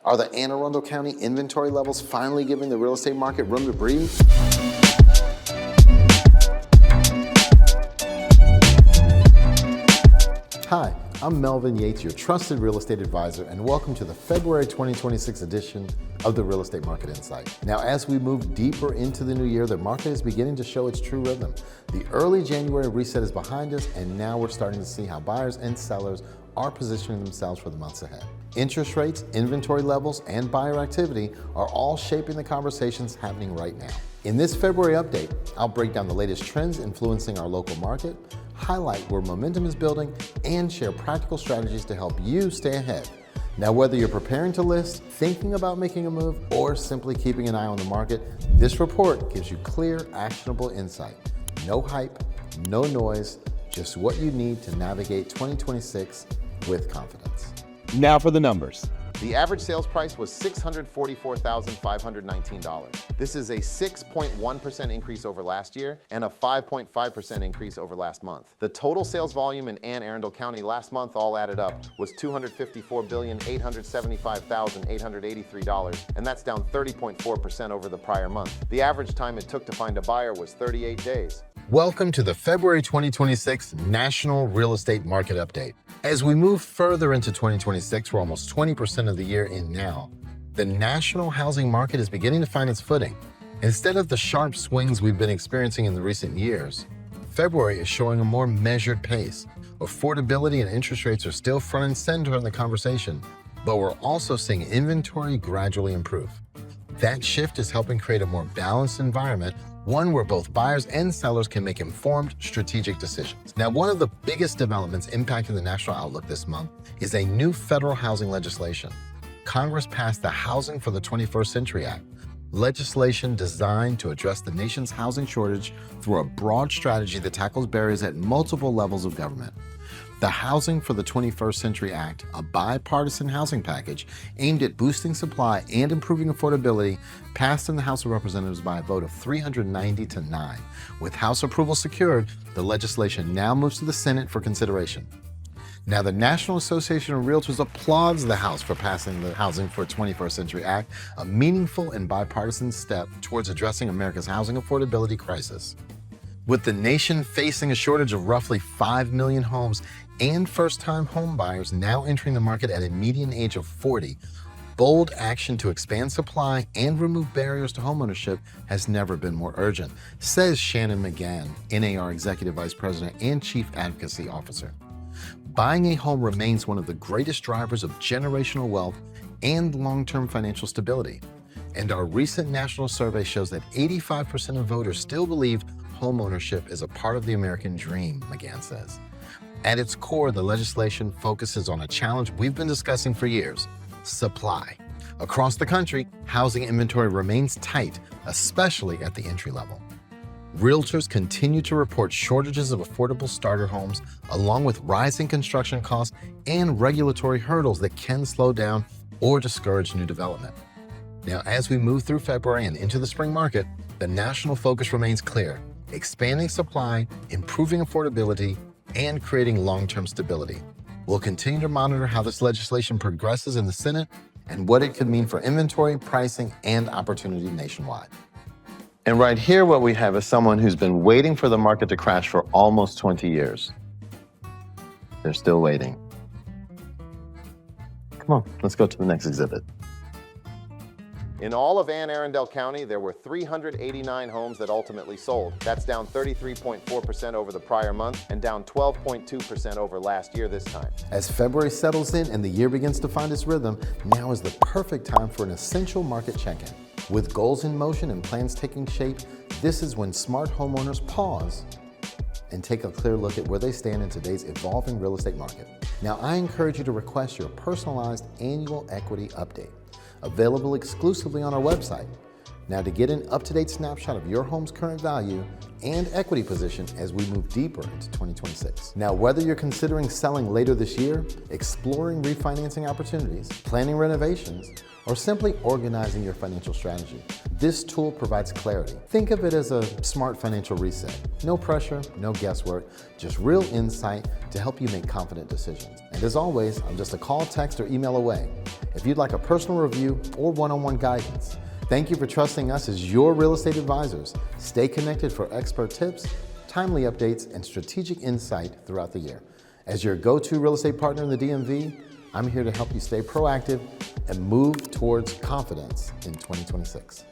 Are the Anne Arundel County inventory levels finally giving the real estate market room to breathe? Hi, I'm Melvin Yates, your trusted real estate advisor, and welcome to the February 2026 edition of the Real Estate Market Insight. Now, as we move deeper into the new year, the market is beginning to show its true rhythm. The early January reset is behind us, and now we're starting to see how buyers and sellers are positioning themselves for the months ahead. Interest rates, inventory levels, and buyer activity are all shaping the conversations happening right now. In this February update, I'll break down the latest trends influencing our local market, highlight where momentum is building, and share practical strategies to help you stay ahead. Now, whether you're preparing to list, thinking about making a move, or simply keeping an eye on the market, this report gives you clear, actionable insight. No hype, no noise, just what you need to navigate 2026 with confidence. Now for the numbers. The average sales price was $644,519. This is a 6.1% increase over last year and a 5.5% increase over last month. The total sales volume in Anne Arundel County last month, all added up, was $254,875,883, and that's down 30.4% over the prior month. The average time it took to find a buyer was 38 days. Welcome to the February 2026 National Real Estate Market Update. As we move further into 2026, we're almost 20% of the year in now. The national housing market is beginning to find its footing. Instead of the sharp swings we've been experiencing in the recent years, February is showing a more measured pace. Affordability and interest rates are still front and center in the conversation, but we're also seeing inventory gradually improve. That shift is helping create a more balanced environment, one where both buyers and sellers can make informed, strategic decisions. Now, one of the biggest developments impacting the national outlook this month is a new federal housing legislation. Congress passed the Housing for the 21st Century Act, legislation designed to address the nation's housing shortage through a broad strategy that tackles barriers at multiple levels of government. The Housing for the 21st Century Act, a bipartisan housing package aimed at boosting supply and improving affordability, passed in the House of Representatives by a vote of 390 to 9. With House approval secured, the legislation now moves to the Senate for consideration. Now, the National Association of Realtors applauds the House for passing the Housing for 21st Century Act, a meaningful and bipartisan step towards addressing America's housing affordability crisis. With the nation facing a shortage of roughly 5 million homes and first-time home buyers now entering the market at a median age of 40, bold action to expand supply and remove barriers to homeownership has never been more urgent, says Shannon McGann, NAR Executive Vice President and Chief Advocacy Officer. Buying a home remains one of the greatest drivers of generational wealth and long-term financial stability. And our recent national survey shows that 85% of voters still believe homeownership is a part of the American dream, McGann says. At its core, the legislation focuses on a challenge we've been discussing for years: supply. Across the country, housing inventory remains tight, especially at the entry level. Realtors continue to report shortages of affordable starter homes, along with rising construction costs and regulatory hurdles that can slow down or discourage new development. Now, as we move through February and into the spring market, the national focus remains clear: expanding supply, improving affordability, and creating long-term stability. We'll continue to monitor how this legislation progresses in the Senate and what it could mean for inventory, pricing, and opportunity nationwide. And right here, what we have is someone who's been waiting for the market to crash for almost 20 years. They're still waiting. Come on, let's go to the next exhibit. In all of Anne Arundel County, there were 389 homes that ultimately sold. That's down 33.4% over the prior month and down 12.2% over last year this time. As February settles in and the year begins to find its rhythm, now is the perfect time for an essential market check-in. With goals in motion and plans taking shape, this is when smart homeowners pause and take a clear look at where they stand in today's evolving real estate market. Now, I encourage you to request your personalized annual equity update, available exclusively on our website. Now, to get an up-to-date snapshot of your home's current value and equity position as we move deeper into 2026. Now, whether you're considering selling later this year, exploring refinancing opportunities, planning renovations, or simply organizing your financial strategy, this tool provides clarity. Think of it as a smart financial reset. No pressure, no guesswork, just real insight to help you make confident decisions. And as always, I'm just a call, text, or email away. If you'd like a personal review or one-on-one guidance, thank you for trusting us as your real estate advisors. Stay connected for expert tips, timely updates, and strategic insight throughout the year. As your go-to real estate partner in the DMV, I'm here to help you stay proactive and move towards confidence in 2026.